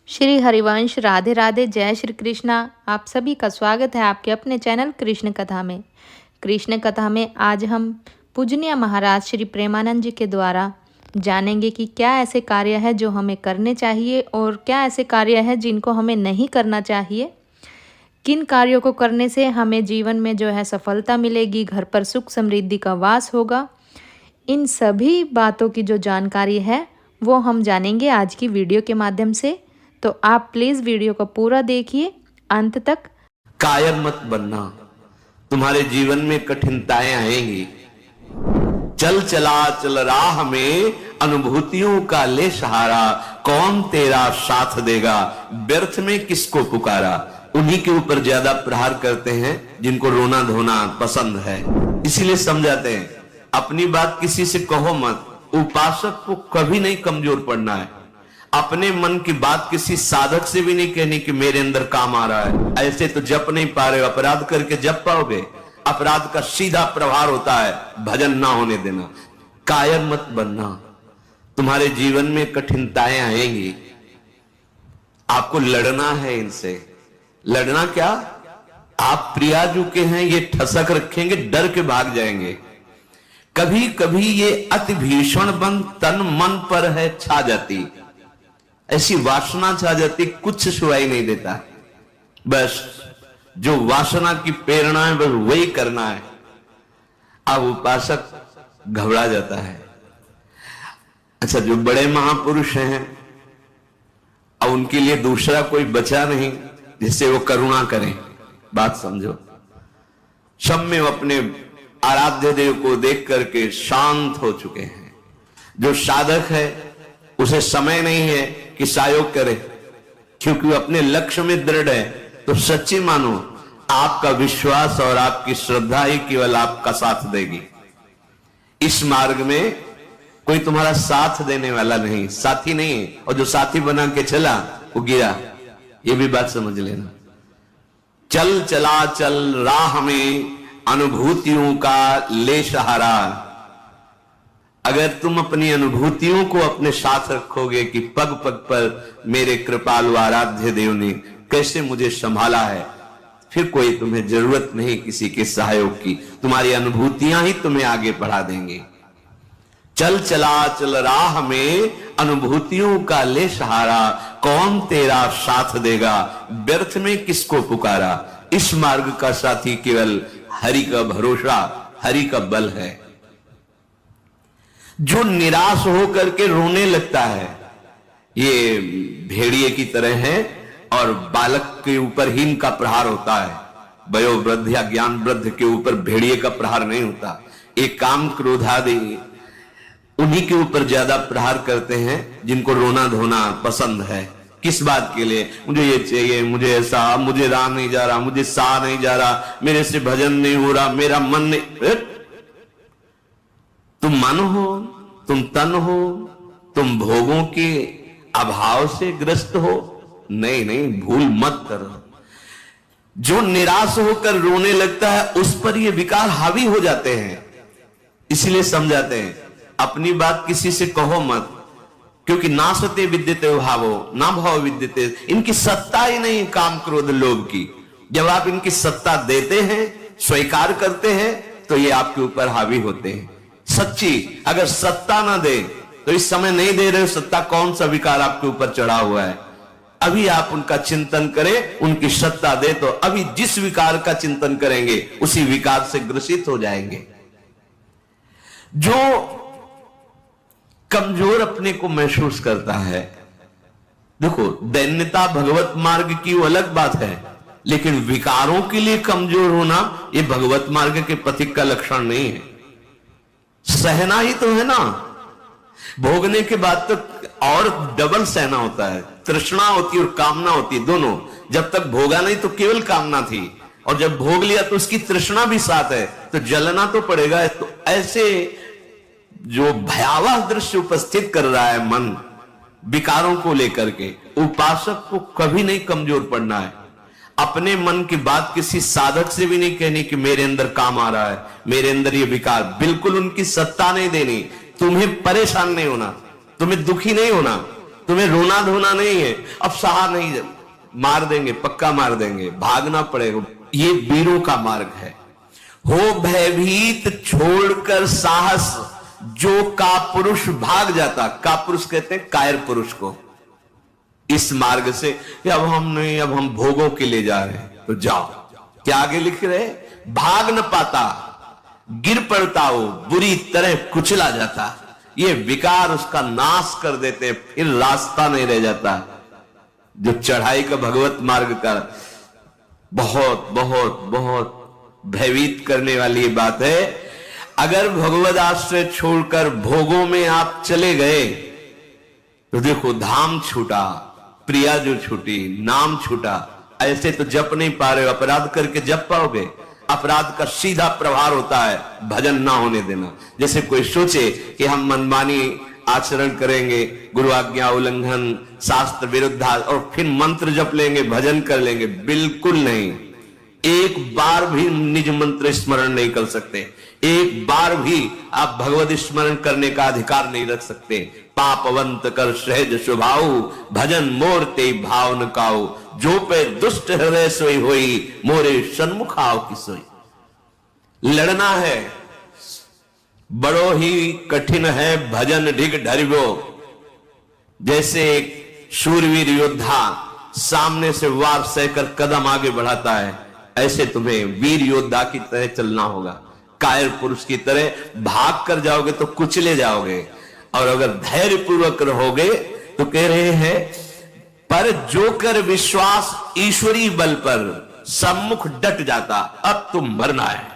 श्री हरिवंश राधे राधे जय श्री कृष्णा। आप सभी का स्वागत है आपके अपने चैनल कृष्ण कथा में। कृष्ण कथा में आज हम पूजनीय महाराज श्री प्रेमानंद जी के द्वारा जानेंगे कि क्या ऐसे कार्य है जो हमें करने चाहिए और क्या ऐसे कार्य है जिनको हमें नहीं करना चाहिए। किन कार्यों को करने से हमें जीवन में जो है सफलता मिलेगी, घर पर सुख समृद्धि का वास होगा। इन सभी बातों की जो जानकारी है वो हम जानेंगे आज की वीडियो के माध्यम से। तो आप प्लीज वीडियो को पूरा देखिए अंत तक। कायर मत बनना, तुम्हारे जीवन में कठिनाइयां आएंगी। चल चला चल राह में अनुभूतियों का ले सहारा, कौन तेरा साथ देगा, व्यर्थ में किसको पुकारा। उन्हीं के ऊपर ज्यादा प्रहार करते हैं जिनको रोना धोना पसंद है, इसीलिए समझाते हैं अपनी बात किसी से कहो मत। उपासक को कभी नहीं कमजोर पड़ना है। अपने मन की बात किसी साधक से भी नहीं कहनी कि मेरे अंदर काम आ रहा है, ऐसे तो जप नहीं पा रहे हो, अपराध करके जप पाओगे। अपराध का सीधा प्रभाव होता है भजन ना होने देना। कायर मत बनना, तुम्हारे जीवन में कठिनाइयां आएंगी, आपको लड़ना है इनसे। लड़ना क्या, आप प्रियाजू के हैं, ये ठसक रखेंगे, डर के भाग जाएंगे। कभी कभी ये अति भीषण बन तन मन पर है छा जाती, ऐसी वासना छा जाती, कुछ सुनाई नहीं देता। बस जो वासना की प्रेरणा है बस वही करना है। अब उपासक घबरा जाता है। अच्छा, जो बड़े महापुरुष हैं अब उनके लिए दूसरा कोई बचा नहीं जिससे वो करुणा करें। बात समझो, सब में अपने आराध्य देव को देख करके शांत हो चुके हैं। जो साधक है उसे समय नहीं है कि सहयोग करे, क्योंकि वो अपने लक्ष्य में दृढ़ है। तो सच्ची मानो, आपका विश्वास और आपकी श्रद्धा ही केवल आपका साथ देगी। इस मार्ग में कोई तुम्हारा साथ देने वाला नहीं, साथी नहीं है। और जो साथी बना के चला वो गिरा, ये भी बात समझ लेना। चल चला चल राह में अनुभूतियों का ले सहारा। अगर तुम अपनी अनुभूतियों को अपने साथ रखोगे कि पग पग पर मेरे कृपालु आराध्य देव ने कैसे मुझे संभाला है, फिर कोई तुम्हें जरूरत नहीं किसी के सहयोग की। तुम्हारी अनुभूतियां ही तुम्हें आगे बढ़ा देंगे। चल चला चल राह में अनुभूतियों का ले सहारा, कौन तेरा साथ देगा, व्यर्थ में किसको पुकारा। इस मार्ग का साथी केवल हरि का भरोसा, हरि का बल है। जो निराश होकर के रोने लगता है ये भेड़िए की तरह है, और बालक के ऊपर ही इनका प्रहार होता है। वयोवृद्ध या ज्ञान वृद्ध के ऊपर भेड़िए का प्रहार नहीं होता। एक काम क्रोधादि उन्हीं के ऊपर ज्यादा प्रहार करते हैं जिनको रोना धोना पसंद है। किस बात के लिए, मुझे ये चाहिए, मुझे ऐसा, मुझे रहा नहीं जा रहा, मुझे सा नहीं जा रहा, मेरे से भजन नहीं हो रहा, मेरा मन नहीं। तुम मन हो, तुम तन हो, तुम भोगों के अभाव से ग्रस्त हो। नहीं नहीं, भूल मत करो। जो निराश होकर रोने लगता है उस पर ये विकार हावी हो जाते हैं। इसलिए समझाते हैं अपनी बात किसी से कहो मत, क्योंकि नासते विद्यते भावो ना भाव विद्यते। इनकी सत्ता ही नहीं काम क्रोध लोभ की। जब आप इनकी सत्ता देते हैं, स्वीकार करते हैं, तो ये आपके ऊपर हावी होते हैं। सच्ची अगर सत्ता ना दे तो इस समय नहीं दे रहे हो सत्ता, कौन सा विकार आपके ऊपर चढ़ा हुआ है। अभी आप उनका चिंतन करें, उनकी सत्ता दे तो अभी जिस विकार का चिंतन करेंगे उसी विकार से ग्रसित हो जाएंगे। जो कमजोर अपने को महसूस करता है, देखो दैन्यता भगवत मार्ग की वो अलग बात है, लेकिन विकारों के लिए कमजोर होना ये भगवत मार्ग के पथिक का लक्षण नहीं है। सहना ही तो है ना, भोगने के बाद तो और डबल सहना होता है। तृष्णा होती है और कामना होती है, दोनों। जब तक भोगा नहीं तो केवल कामना थी, और जब भोग लिया तो उसकी तृष्णा भी साथ है, तो जलना तो पड़ेगा। तो ऐसे जो भयावह दृश्य उपस्थित कर रहा है मन विकारों को लेकर के, उपासक को कभी नहीं कमजोर पड़ना है। अपने मन की बात किसी साधक से भी नहीं कहनी कि मेरे अंदर काम आ रहा है, मेरे अंदर ये विकार। बिल्कुल उनकी सत्ता नहीं देनी। तुम्हें परेशान नहीं होना, तुम्हें दुखी नहीं होना, तुम्हें रोना धोना नहीं है, अब सहा नहीं, मार देंगे, पक्का मार देंगे, भागना पड़ेगा। ये वीरों का मार्ग है। हो भयभीत छोड़कर साहस, जो कापुरुष भाग जाता। कापुरुष कहते हैं कायर पुरुष को। इस मार्ग से कि अब हम नहीं, अब हम भोगों के लिए जा रहे हैं, तो जाओ। क्या आगे लिख रहे, भाग न पाता, गिर पड़ता हो, बुरी तरह कुचला जाता। ये विकार उसका नाश कर देते हैं, फिर रास्ता नहीं रह जाता। जो चढ़ाई का भगवत मार्ग का बहुत बहुत बहुत भयभीत करने वाली बात है। अगर भगवत आश्रय छोड़कर भोगों में आप चले गए तो देखो, धाम छूटा, प्रिया जो छूटी, नाम छूटा। ऐसे तो जप नहीं पा रहे हो, अपराध करके जप पाओगे? अपराध का सीधा प्रभाव होता है भजन ना होने देना। जैसे कोई सोचे कि हम मनमानी आचरण करेंगे, गुरु आज्ञा उल्लंघन, शास्त्र विरुद्ध, और फिर मंत्र जप लेंगे, भजन कर लेंगे, बिल्कुल नहीं। एक बार भी निज मंत्र स्मरण नहीं कर सकते, एक बार भी आप भगवत स्मरण करने का अधिकार नहीं रख सकते। पापवंत कर सहज स्वभाव, भजन मोर ते भाव न काऊ, जो पे दुष्ट हृदय सोई होई, मोरे सन्मुख आओ की सोई। लड़ना है, बड़ो ही कठिन है भजन ढिग ढरिबो। जैसे एक शूरवीर योद्धा सामने से वार सहकर कदम आगे बढ़ाता है, ऐसे तुम्हें वीर योद्धा की तरह चलना होगा। कायर पुरुष की तरह भाग कर जाओगे तो कुचले जाओगे, और अगर धैर्य पूर्वक रहोगे तो कह रहे हैं, पर जो कर विश्वास ईश्वरी बल पर, सम्मुख डट जाता। अब तुम मरना है,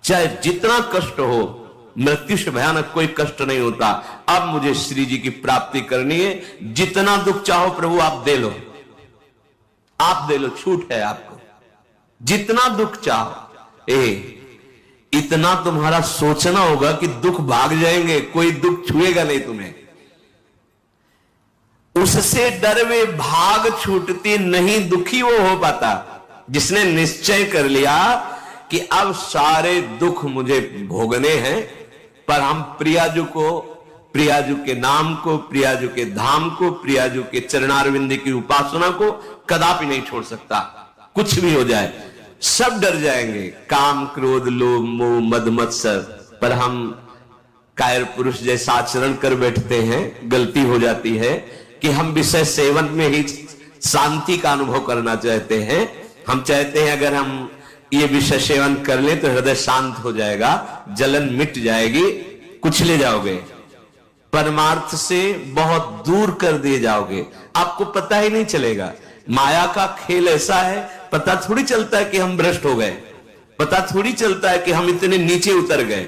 चाहे जितना कष्ट हो, मृत्यु से भयानक कोई कष्ट नहीं होता। अब मुझे श्री जी की प्राप्ति करनी है, जितना दुख चाहो प्रभु आप दे लो, आप दे लो, छूट है आपको, जितना दुख चाहो। इतना तुम्हारा सोचना होगा कि दुख भाग जाएंगे, कोई दुख छुएगा नहीं तुम्हें। उससे डर वे भाग छूटती नहीं, दुखी वो हो पाता जिसने निश्चय कर लिया कि अब सारे दुख मुझे भोगने हैं, पर हम प्रियाजू को, प्रियाजू के नाम को, प्रियाजू के धाम को, प्रियाजू के चरणारविंद की उपासना को कदापि नहीं छोड़ सकता। कुछ भी हो जाए सब डर जाएंगे, काम क्रोध लोभ मोह मद मत्सर, पर हम कायर पुरुष जैसा आचरण कर बैठते हैं। गलती हो जाती है कि हम विषय सेवन में ही शांति का अनुभव करना चाहते हैं। हम चाहते हैं अगर हम ये विषय सेवन कर ले तो हृदय शांत हो जाएगा, जलन मिट जाएगी, कुचले जाओगे, परमार्थ से बहुत दूर कर दिए जाओगे, आपको पता ही नहीं चलेगा। माया का खेल ऐसा है, पता थोड़ी चलता है कि हम भ्रष्ट हो गए, पता थोड़ी चलता है कि हम इतने नीचे उतर गए।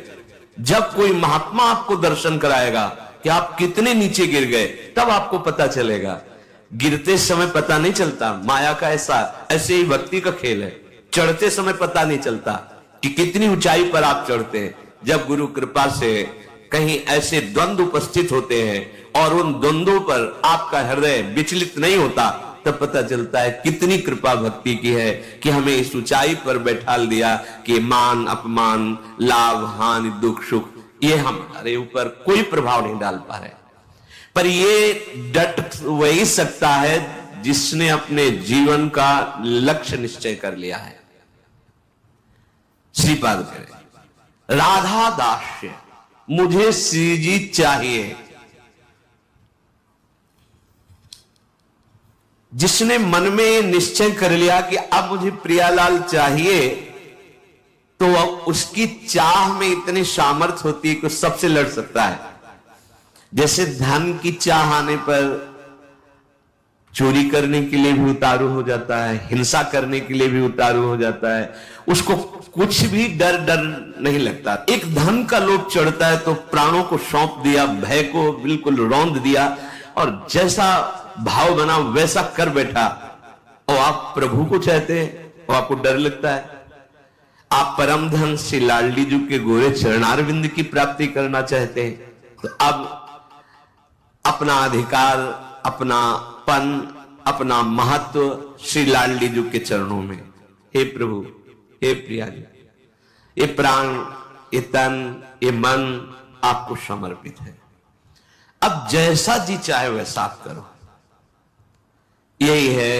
जब कोई महात्मा आपको दर्शन कराएगा कि आप कितने नीचे गिर गए, तब आपको पता चलेगा। गिरते समय पता नहीं चलता, माया का ऐसे ही भक्ति का खेल है। चढ़ते समय पता नहीं चलता कि कितनी ऊंचाई पर आप चढ़ते हैं। जब गुरु कृपा से कहीं ऐसे द्वंद्व उपस्थित होते हैं और उन द्वंद्वों पर आपका हृदय विचलित नहीं होता, तब पता चलता है कितनी कृपा भक्ति की है कि हमें इस ऊंचाई पर बैठाल दिया कि मान अपमान, लाभ हानि, दुख सुख, ये हमारे ऊपर कोई प्रभाव नहीं डाल पा रहे। पर ये डट वही सकता है जिसने अपने जीवन का लक्ष्य निश्चय कर लिया है। श्रीपाद करें, राधा दास्य, मुझे श्री जी चाहिए। जिसने मन में निश्चय कर लिया कि अब मुझे प्रियालाल चाहिए, तो उसकी चाह में इतनी सामर्थ्य होती है कि सबसे लड़ सकता है। जैसे धन की चाह आने पर चोरी करने के लिए भी उतारू हो जाता है, हिंसा करने के लिए भी उतारू हो जाता है, उसको कुछ भी डर नहीं लगता। एक धन का लोभ चढ़ता है तो प्राणों को सौंप दिया, भय को बिल्कुल रौंद दिया, और जैसा भाव बना वैसा कर बैठा। और आप प्रभु को चाहते हैं और आपको डर लगता है। आप परम धन श्री लाडली जी के गोरे चरणारविंद की प्राप्ति करना चाहते हैं, तो अब अपना अधिकार, अपना पन, अपना महत्व श्री लाडली जी के चरणों में। हे प्रभु, हे प्रिया जी, ये प्राण, ये तन, ये मन आपको समर्पित है। अब जैसा जी चाहे वैसा आप करो। यही है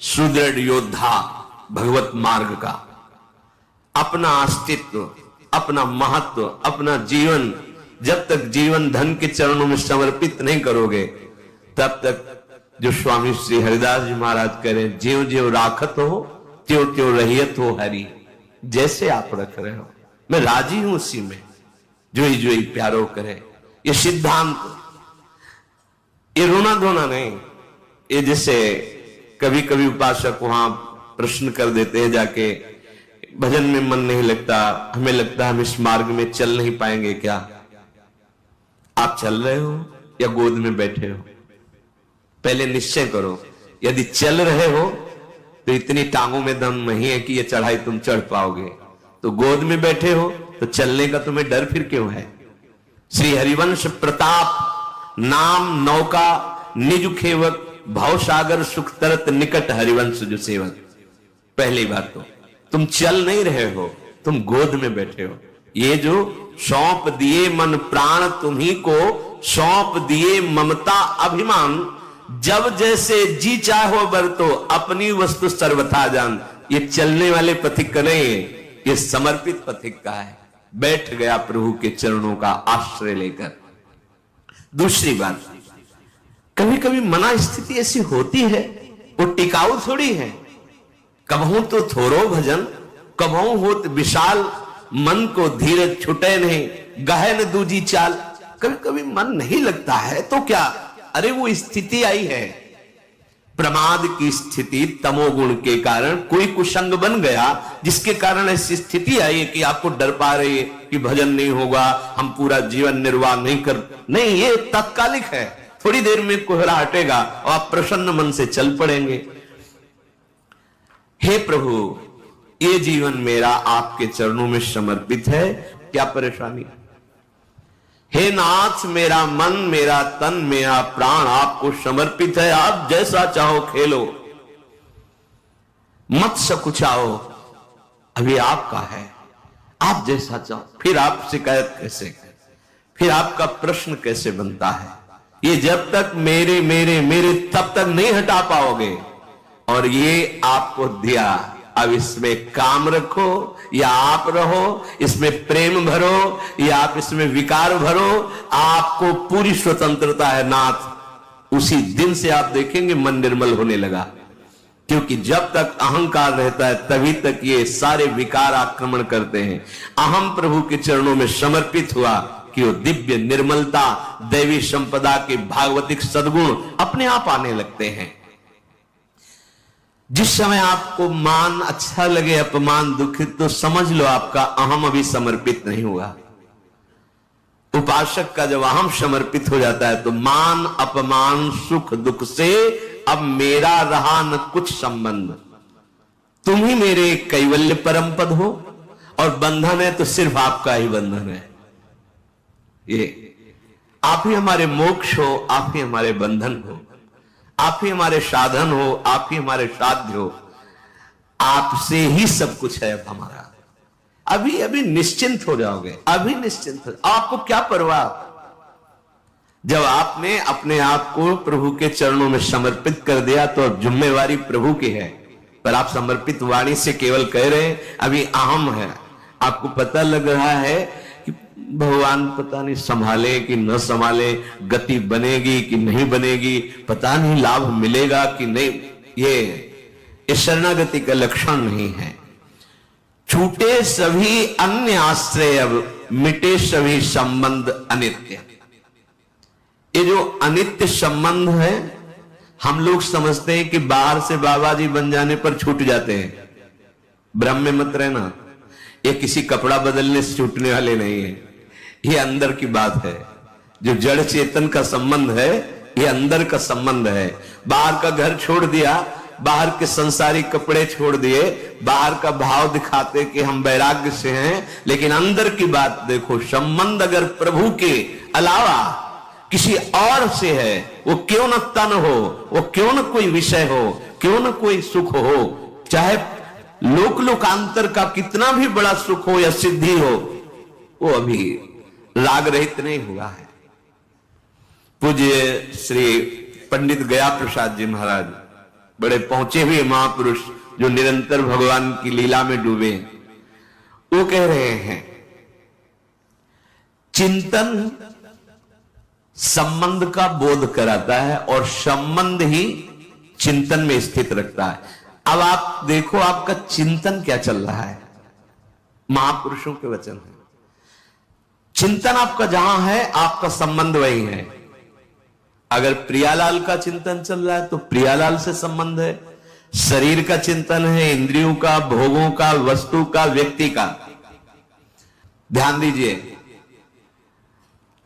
सुदृढ़ योद्धा भगवत मार्ग का। अपना अस्तित्व, अपना महत्व, अपना जीवन जब तक जीवन धन के चरणों में समर्पित नहीं करोगे, तब तक जो स्वामी श्री हरिदास जी महाराज कह रहे हैं, ज्यों ज्यों राखत हो त्यों त्यों रहियत हो हरि। जैसे आप रख रहे हो मैं राजी हूं उसी में, जो ही प्यारो करे। ये सिद्धांत, ये रोना धोना नहीं। ये जैसे कभी कभी उपासक वहां प्रश्न कर देते हैं जाके, भजन में मन नहीं लगता, हमें लगता है हम इस मार्ग में चल नहीं पाएंगे क्या? आप चल रहे हो या गोद में बैठे हो? पहले निश्चय करो। यदि चल रहे हो तो इतनी टांगों में दम नहीं है कि ये चढ़ाई तुम चढ़ पाओगे। तो गोद में बैठे हो तो चलने का तुम्हें डर फिर क्यों है? श्री हरिवंश प्रताप नाम नौका निज खेवक, भव सागर सुख तरत निकट हरिवंश जो सेवक। पहली बात तो तुम चल नहीं रहे हो, तुम गोद में बैठे हो। ये जो सौंप दिए मन प्राण तुम्ही को, सौंप दिए ममता अभिमान, जब जैसे जी चाहो बरतो अपनी वस्तु सर्वथा जान। ये चलने वाले पथिक का नहीं है, ये समर्पित पथिक का है। बैठ गया प्रभु के चरणों का आश्रय लेकर। दूसरी बात, कभी कभी मना स्थिति ऐसी होती है, वो टिकाऊ थोड़ी है। कबहू तो थोरो भजन, कबहू होत विशाल, मन को धीरज छुटे नहीं, गहन दूजी चाल। कभी कभी मन नहीं लगता है तो क्या, अरे वो स्थिति आई है, प्रमाद की स्थिति, तमोगुण के कारण कोई कुसंग बन गया, जिसके कारण ऐसी स्थिति आई है कि आपको डर पा रही है कि भजन नहीं होगा, हम पूरा जीवन निर्वाह नहीं कर। नहीं, ये तात्कालिक है, थोड़ी देर में कोहरा हटेगा और आप प्रसन्न मन से चल पड़ेंगे। हे प्रभु, ये जीवन मेरा आपके चरणों में समर्पित है, क्या परेशानी? हे नाथ, मेरा मन, मेरा तन, मेरा प्राण आपको समर्पित है। आप जैसा चाहो खेलो, मत सकुचाओ, अभी आपका है, आप जैसा चाहो। फिर आप शिकायत कैसे, फिर आपका प्रश्न कैसे बनता है? ये जब तक मेरे मेरे मेरे तब तक नहीं हटा पाओगे। और ये आपको दिया, अब इसमें काम रखो या आप रहो, इसमें प्रेम भरो या आप इसमें विकार भरो, आपको पूरी स्वतंत्रता है नाथ। उसी दिन से आप देखेंगे मन निर्मल होने लगा। क्योंकि जब तक अहंकार रहता है तभी तक ये सारे विकार आक्रमण करते हैं। अहम प्रभु के चरणों में समर्पित हुआ कि वो दिव्य निर्मलता, दैवी संपदा के भागवतिक सद्गुण अपने आप आने लगते हैं। जिस समय आपको मान अच्छा लगे, अपमान दुखित, तो समझ लो आपका अहम अभी समर्पित नहीं हुआ। उपासक का जब अहम समर्पित हो जाता है तो मान अपमान सुख दुख से अब मेरा रहा न कुछ संबंध। तुम ही मेरे कैवल्य परम पद हो, और बंधन है तो सिर्फ आपका ही बंधन है। ये आप ही हमारे मोक्ष हो, आप ही हमारे बंधन हो, आप ही हमारे साधन हो, आप ही हमारे साध्य हो। आपसे ही सब कुछ है अब हमारा। अभी अभी निश्चिंत हो जाओगे, अभी निश्चिंत हो। आपको क्या परवाह? जब आपने अपने आप को प्रभु के चरणों में समर्पित कर दिया तो अब जिम्मेवारी प्रभु की है। पर आप समर्पित वाणी से केवल कह रहे हैं, अभी अहम है। आपको पता लग रहा है कि भगवान पता नहीं संभाले कि न संभाले, गति बनेगी कि नहीं बनेगी, पता नहीं लाभ मिलेगा कि नहीं। ये शरणागति का लक्षण नहीं है। छूटे सभी अन्य आश्रय, अब मिटे सभी संबंध अनित्य। ये जो अनित्य संबंध है, हम लोग समझते हैं कि बाहर से बाबा जी बन जाने पर छूट जाते हैं। भ्रम में मत रहना, ये किसी कपड़ा बदलने से छूटने वाले नहीं है। ये अंदर की बात है। जो जड़ चेतन का संबंध है, ये अंदर का संबंध है। बाहर का घर छोड़ दिया, बाहर के संसारिक कपड़े छोड़ दिए, बाहर का भाव दिखाते कि हम वैराग्य से हैं, लेकिन अंदर की बात देखो। संबंध अगर प्रभु के अलावा किसी और से है, वो क्यों न तन हो, वो क्यों न कोई विषय हो, क्यों न कोई सुख हो, चाहे लोक लोकांतर का कितना भी बड़ा सुख हो या सिद्धि हो, वो अभी राग रहित नहीं हुआ है। पूज्य श्री पंडित गया प्रसाद जी महाराज बड़े पहुंचे हुए महापुरुष जो निरंतर भगवान की लीला में डूबे हैं, वो कह रहे हैं चिंतन संबंध का बोध कराता है और संबंध ही चिंतन में स्थित रखता है। अब आप देखो आपका चिंतन क्या चल रहा है, महापुरुषों के वचन है। चिंतन आपका जहां है आपका संबंध वही है। अगर प्रियालाल का चिंतन चल रहा है तो प्रियालाल से संबंध है, शरीर का चिंतन है, इंद्रियों का, भोगों का, वस्तु का, व्यक्ति का। ध्यान दीजिए,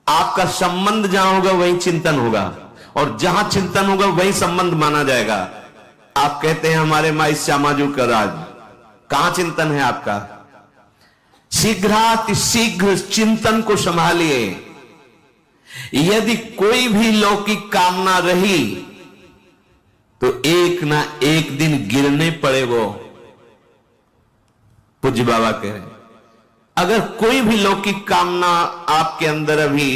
आपका संबंध जहां होगा वही चिंतन होगा, और जहां चिंतन होगा वही संबंध माना जाएगा। आप कहते हैं हमारे माई श्यामाजू का राज, कहां चिंतन है आपका? शीघ्र चिंतन को संभालिए। यदि कोई भी लौकिक कामना रही तो एक ना एक दिन गिरने पड़ेगा। पूज्य बाबा कह रहे हैं अगर कोई भी लौकिक कामना आपके अंदर अभी,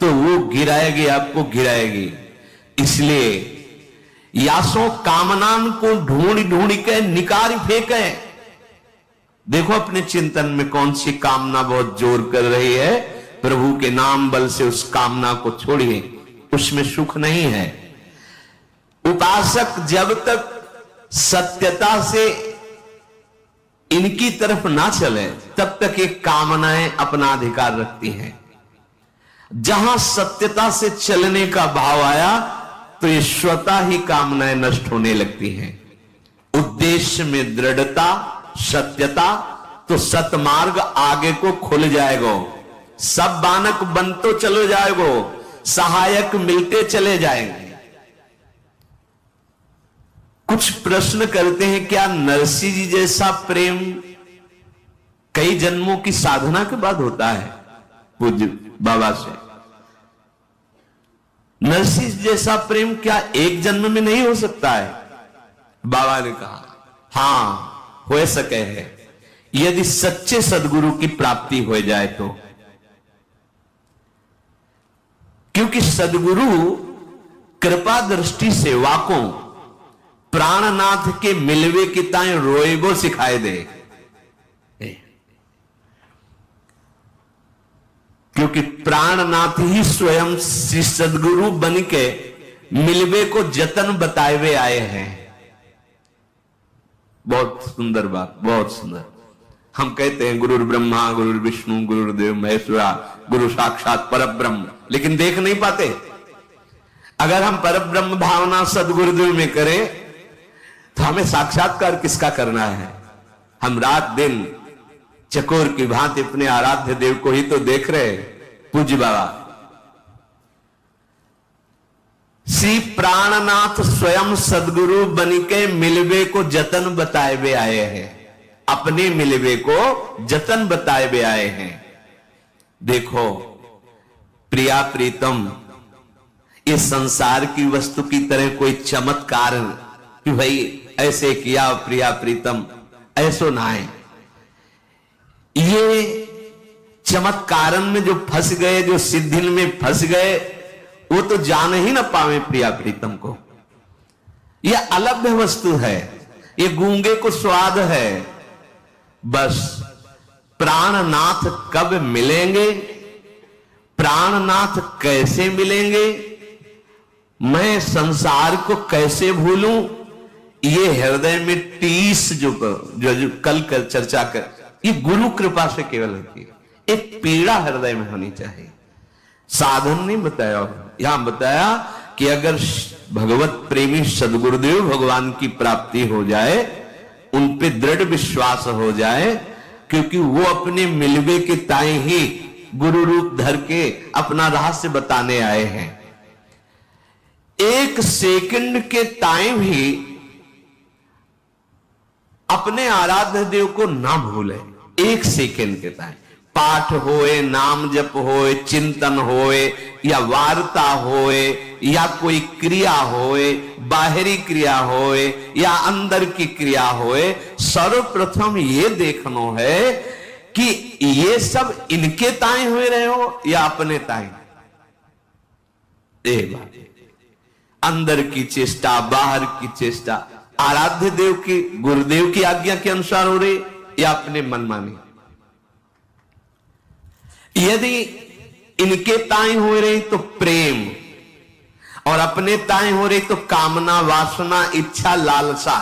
तो वो गिराएगी, आपको गिराएगी। इसलिए यासों कामनान को ढूंढ के निकाल फेंके। देखो अपने चिंतन में कौन सी कामना बहुत जोर कर रही है, प्रभु के नाम बल से उस कामना को छोड़िए, उसमें सुख नहीं है। उपासक जब तक सत्यता से इनकी तरफ ना चले तब तक ये कामनाएं अपना अधिकार रखती हैं। जहां सत्यता से चलने का भाव आया तो ये स्वतः ही कामनाएं नष्ट होने लगती हैं। उद्देश्य में दृढ़ता, सत्यता, तो सतमार्ग आगे को खुल जाएगा। सब बानक बनते चले जाएगो, सहायक मिलते चले जाएंगे। कुछ प्रश्न करते हैं, क्या नरसिंह जी जैसा प्रेम कई जन्मों की साधना के बाद होता है? पूज्य बाबा से, नरसिंह जैसा प्रेम क्या एक जन्म में नहीं हो सकता है? बाबा ने कहा हां हो सके है, यदि सच्चे सदगुरु की प्राप्ति हो जाए तो। क्योंकि सदगुरु कृपा दृष्टि सेवाकों प्राणनाथ के मिलवे की ताएं रोएगो सिखाए दे। क्योंकि प्राणनाथ ही स्वयं श्री सदगुरु बन के मिलवे को जतन बताए हुए आए हैं। बहुत सुंदर बात, बहुत सुंदर। हम कहते हैं गुरु ब्रह्मा, गुरु विष्णु, गुरुदेव महेश्वरा, गुरु साक्षात परब्रह्म, लेकिन देख नहीं पाते। अगर हम परब्रह्म भावना सदगुरुदेव में करें तो हमें साक्षात्कार किसका करना है? हम रात दिन चकोर की भांति अपने आराध्य देव को ही तो देख रहे। पूज्य बाबा श्री प्राणनाथ स्वयं सदगुरु बनिके मिलवे को जतन बताए हुए आए हैं। अपने मिलवे को जतन बताए हुए आए हैं। देखो प्रिया प्रीतम, इस संसार की वस्तु की तरह कोई चमत्कार कि भाई ऐसे किया प्रिया प्रीतम, ऐसो ना है। ये चमत्कारन में जो फंस गए, जो सिद्धिन में फंस गए, वो तो जान ही ना पावे प्रिया प्रीतम को। यह अलभ्य वस्तु है, ये गूंगे को स्वाद है। बस प्राणनाथ कब मिलेंगे, प्राणनाथ कैसे मिलेंगे, मैं संसार को कैसे भूलूं, ये हृदय में टीस जो कल कर चर्चा कर, ये गुरु कृपा से केवल होती है। एक पीड़ा हृदय में होनी चाहिए। साधन नहीं बताया, यहां बताया कि अगर भगवत प्रेमी सदगुरुदेव भगवान की प्राप्ति हो जाए, उन पे दृढ़ विश्वास हो जाए, क्योंकि वो अपने मिलवे के ताए ही गुरु रूप धर के अपना रहस्य बताने आए हैं। एक सेकंड के ताए भी अपने आराध्य देव को ना भूले। एक सेकंड के ताए पाठ होए, नाम जप होए, चिंतन होए, या वार्ता होए, या कोई क्रिया होए, बाहरी क्रिया होए या अंदर की क्रिया होए, सर्वप्रथम ये देखना है कि ये सब इनके ताए हुए रहे हो या अपने ताए। एक बात, अंदर की चेष्टा, बाहर की चेष्टा, आराध्य देव की, गुरुदेव की आज्ञा के अनुसार हो रही या अपने मनमानी। यदि इनके ताई हो रही तो प्रेम, और अपने ताई हो रही तो कामना, वासना, इच्छा, लालसा।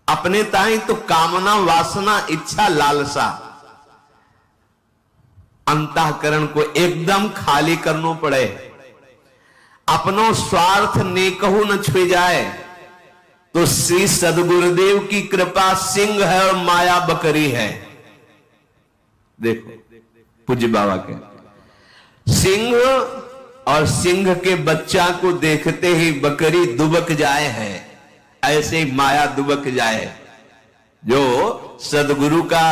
अपने ताई तो कामना, वासना, इच्छा, लालसा। अंतःकरण को एकदम खाली करना पड़े। अपनो स्वार्थ नेकहु न छुए जाए तो श्री सदगुरुदेव की कृपा सिंह है और माया बकरी है। देखो पूज्य बाबा के सिंह, और सिंह के बच्चा को देखते ही बकरी दुबक जाए है, ऐसे ही माया दुबक जाए। जो सदगुरु का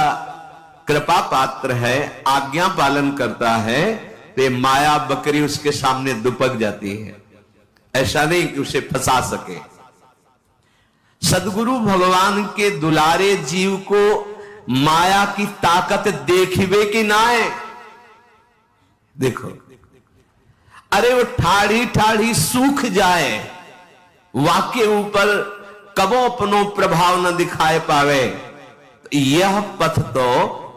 कृपा पात्र है, आज्ञा पालन करता है, तो माया बकरी उसके सामने दुबक जाती है। ऐसा नहीं कि उसे फंसा सके। सदगुरु भगवान के दुलारे जीव को माया की ताकत देखिबे कि ना है। देखो, अरे वो ठाढ़ी ठाढ़ी सूख जाए, वाके ऊपर कबो अपनो प्रभाव न दिखाए पावे। यह पथ तो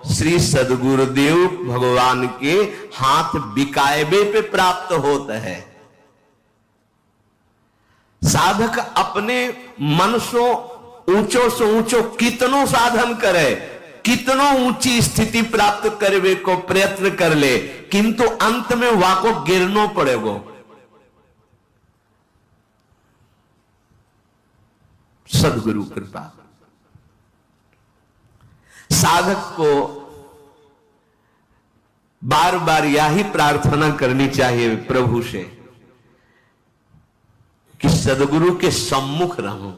श्री सदगुरुदेव भगवान के हाथ बिकायबे पे प्राप्त होता है। साधक अपने मन से ऊंचो कितनो साधन करे, कितनो ऊंची स्थिति प्राप्त करने को प्रयत्न कर ले, किंतु अंत में वाको गिरनो पड़ेगो। सदगुरु कृपा। साधक को बार बार यही प्रार्थना करनी चाहिए प्रभु से कि सदगुरु के सम्मुख रहूं।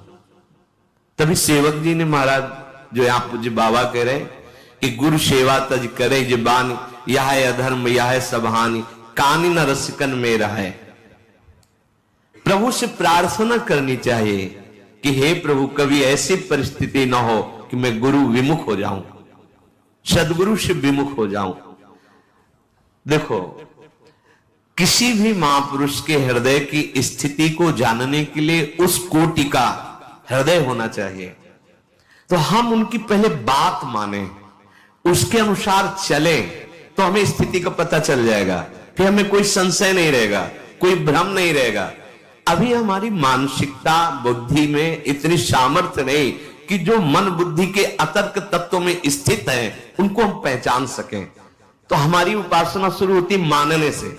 तभी सेवक जी ने महाराज, जो यहां पूज्य बाबा कह रहे कि गुरु सेवा तज करे जबान, यह है अधर्म यह है सबहानि, कानी न रसिकन में रहे। प्रभु से प्रार्थना करनी चाहिए कि हे प्रभु, कभी ऐसी परिस्थिति न हो कि मैं गुरु विमुख हो जाऊं, सदगुरु से विमुख हो जाऊं। देखो, किसी भी महापुरुष के हृदय की स्थिति को जानने के लिए उस कोटि का हृदय होना चाहिए। तो हम उनकी पहले बात माने, उसके अनुसार चले, तो हमें स्थिति का पता चल जाएगा। फिर हमें कोई संशय नहीं रहेगा, कोई भ्रम नहीं रहेगा। अभी हमारी मानसिकता बुद्धि में इतनी सामर्थ्य नहीं कि जो मन बुद्धि के अतर्क तत्वों में स्थित है उनको हम पहचान सकें। तो हमारी उपासना शुरू होती मानने से,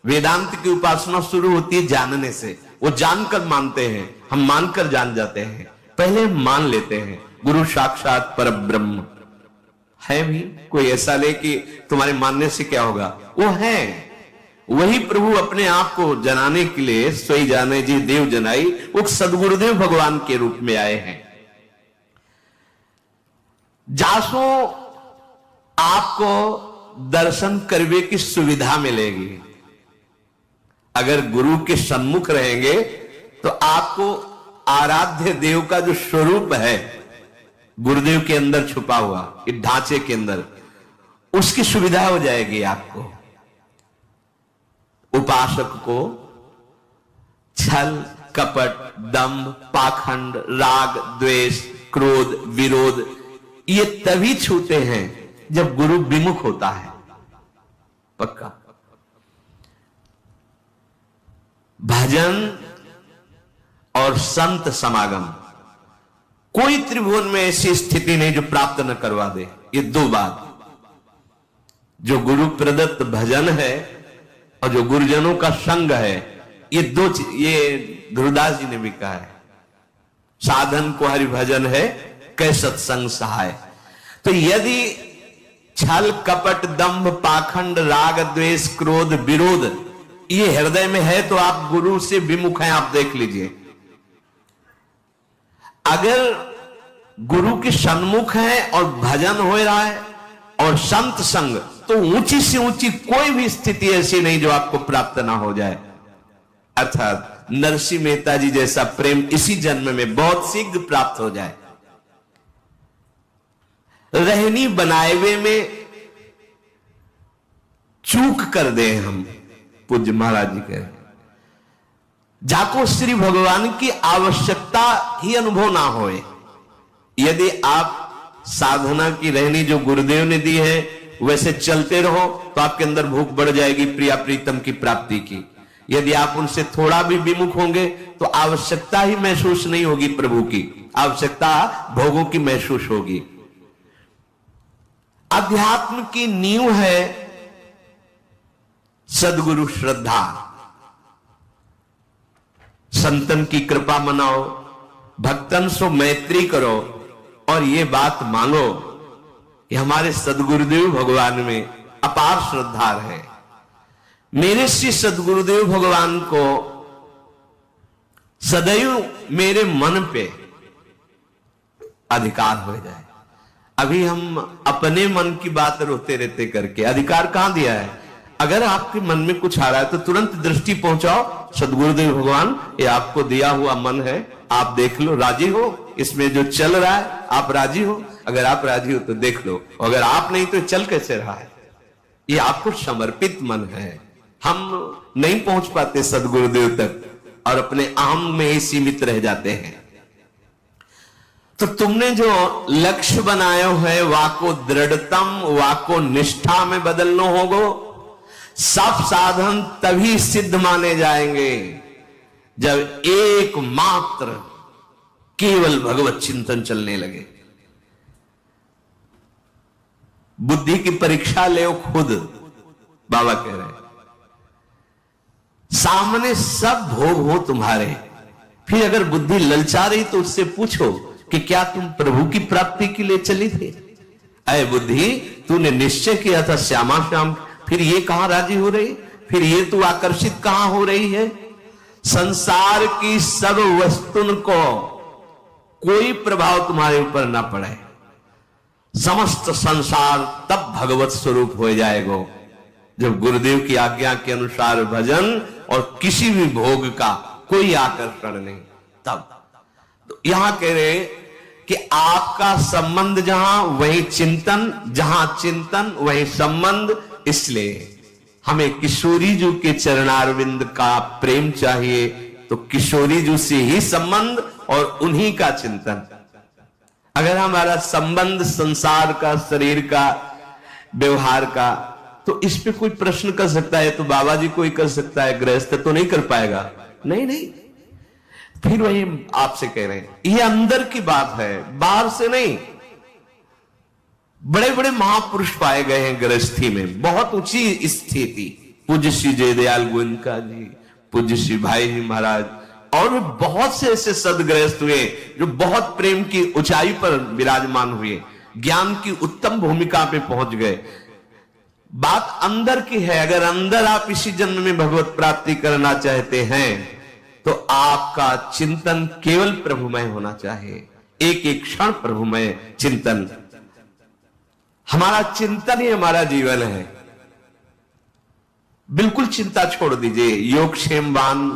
वेदांत की उपासना शुरू होती है जानने से। वो जानकर मानते हैं, हम मानकर जान जाते हैं। पहले हम मान लेते हैं गुरु साक्षात परब्रह्म है। भी कोई ऐसा ले कि तुम्हारे मानने से क्या होगा, वो है वही प्रभु अपने आप को जनाने के लिए सोई जाने जी देव जनाई, वो सदगुरुदेव भगवान के रूप में आए हैं। जासो आपको दर्शन करने की सुविधा मिलेगी। अगर गुरु के सम्मुख रहेंगे तो आपको आराध्य देव का जो स्वरूप है गुरुदेव के अंदर छुपा हुआ, इस ढांचे के अंदर, उसकी सुविधा हो जाएगी आपको। उपासक को छल, कपट, दंभ, पाखंड, राग, द्वेष, क्रोध, विरोध ये तभी छूते हैं जब गुरु विमुख होता है। पक्का। भजन और संत समागम, कोई त्रिभुवन में ऐसी स्थिति नहीं जो प्राप्त न करवा दे। ये दो बात, जो गुरु प्रदत्त भजन है और जो गुरुजनों का संग है, ये दो, ये गुरुदास जी ने भी कहा है, साधन को हरि भजन है कै सत्संग सहाय। तो यदि छल, कपट, दंभ, पाखंड, राग, द्वेष, क्रोध, विरोध ये हृदय में है तो आप गुरु से विमुख हैं। आप देख लीजिए, अगर गुरु के सन्मुख है और भजन हो रहा है और संत संग, तो ऊंची से ऊंची कोई भी स्थिति ऐसी नहीं जो आपको प्राप्त ना हो जाए। अर्थात नरसिंह मेहता जी जैसा प्रेम इसी जन्म में बहुत शीघ्र प्राप्त हो जाए। रहनी बनाए में चूक कर दे हम, पूज्य महाराज जी कह रहे, जाको श्री भगवान की आवश्यकता ही अनुभव ना होए। यदि आप साधना की रहनी जो गुरुदेव ने दी है वैसे चलते रहो तो आपके अंदर भूख बढ़ जाएगी प्रिया प्रीतम की प्राप्ति की। यदि आप उनसे थोड़ा भी विमुख होंगे तो आवश्यकता ही महसूस नहीं होगी प्रभु की, आवश्यकता भोगों की महसूस होगी। अध्यात्म की नींव है सद्गुरु श्रद्धा। संतन की कृपा मनाओ, भक्तन से मैत्री करो और ये बात मांगो कि हमारे सद्गुरुदेव भगवान में अपार श्रद्धा है। मेरे श्री सद्गुरुदेव भगवान को सदैव मेरे मन पे अधिकार हो जाए। अभी हम अपने मन की बात रोते रहते करके अधिकार कहां दिया है? अगर आपके मन में कुछ आ रहा है तो तुरंत दृष्टि पहुंचाओ, सद्गुरुदेव भगवान ये आपको दिया हुआ मन है, आप देख लो, राजी हो इसमें जो चल रहा है, आप राजी हो? अगर आप राजी हो तो देख लो, अगर आप नहीं तो चल कैसे रहा है? ये आपको समर्पित मन है। हम नहीं पहुंच पाते सद्गुरुदेव तक और अपने अहम में ही सीमित रह जाते हैं। तो तुमने जो लक्ष्य बनाया है वाको दृढ़तम वाको निष्ठा में बदलना होगा। सब साधन तभी सिद्ध माने जाएंगे जब एकमात्र केवल भगवत चिंतन चलने लगे। बुद्धि की परीक्षा ले खुद, बाबा कह रहे हैं। सामने सब भोग हो तुम्हारे, फिर अगर बुद्धि ललचा रही तो उससे पूछो कि क्या तुम प्रभु की प्राप्ति के लिए चली थी? अय बुद्धि, तूने निश्चय किया था श्यामा श्याम, फिर ये कहां राजी हो रही? फिर ये तू आकर्षित कहां हो रही है? संसार की सब वस्तुन को कोई प्रभाव तुम्हारे ऊपर ना पड़े, समस्त संसार तब भगवत स्वरूप हो जाएगा जब गुरुदेव की आज्ञा के अनुसार भजन और किसी भी भोग का कोई आकर्षण नहीं। तब तो यहां कह रहे कि आपका संबंध जहां वही चिंतन, जहां चिंतन वही संबंध। इसलिए हमें किशोरी जी के चरणारविंद का प्रेम चाहिए, तो किशोरी जी से ही संबंध और उन्हीं का चिंतन। अगर हमारा संबंध संसार का, शरीर का, व्यवहार का, तो इस पे कोई प्रश्न कर सकता है तो बाबा जी कोई कर सकता है, गृहस्थ तो नहीं कर पाएगा। नहीं नहीं, फिर वही आपसे कह रहे हैं, ये अंदर की बात है, बाहर से नहीं। बड़े बड़े महापुरुष पाए गए हैं गृहस्थी में, बहुत ऊंची स्थिति। पूज्य श्री जयदयाल गोयनका जी, पूज्य श्री भाई जी महाराज, और भी बहुत से ऐसे सदगृहस्थ हुए जो बहुत प्रेम की ऊंचाई पर विराजमान हुए, ज्ञान की उत्तम भूमिका पे पहुंच गए। बात अंदर की है। अगर अंदर आप इसी जन्म में भगवत प्राप्ति करना चाहते हैं तो आपका चिंतन केवल प्रभुमय होना चाहिए, एक एक क्षण प्रभुमय चिंतन। हमारा चिंतन ही हमारा जीवन है। बिल्कुल चिंता छोड़ दीजिए, योग क्षेमवान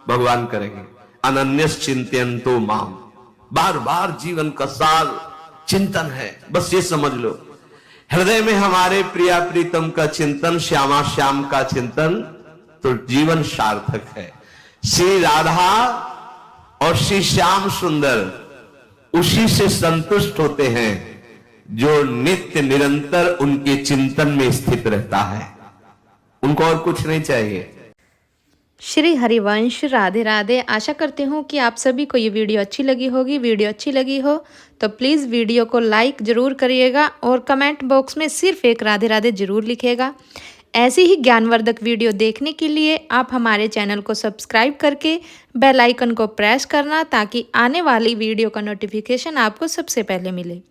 भगवान करेंगे। अनन्यस चिंतयन्तो माम, बार बार जीवन का सार चिंतन है, बस ये समझ लो। हृदय में हमारे प्रिया प्रीतम का चिंतन, श्यामा श्याम का चिंतन, तो जीवन सार्थक है। श्री राधा और श्री श्याम सुंदर उसी से संतुष्ट होते हैं जो नित्य निरंतर उनके चिंतन में स्थित रहता है, उनको और कुछ नहीं चाहिए। श्री हरिवंश, राधे राधे। आशा करती हूँ कि आप सभी को ये वीडियो अच्छी लगी होगी। वीडियो अच्छी लगी हो तो प्लीज़ वीडियो को लाइक ज़रूर करिएगा और कमेंट बॉक्स में सिर्फ एक राधे राधे ज़रूर लिखिएगा। ऐसी ही ज्ञानवर्धक वीडियो देखने के लिए आप हमारे चैनल को सब्सक्राइब करके बेल आइकन को प्रेस करना, ताकि आने वाली वीडियो का नोटिफिकेशन आपको सबसे पहले मिले।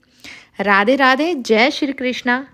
राधे राधे। जय श्री कृष्णा।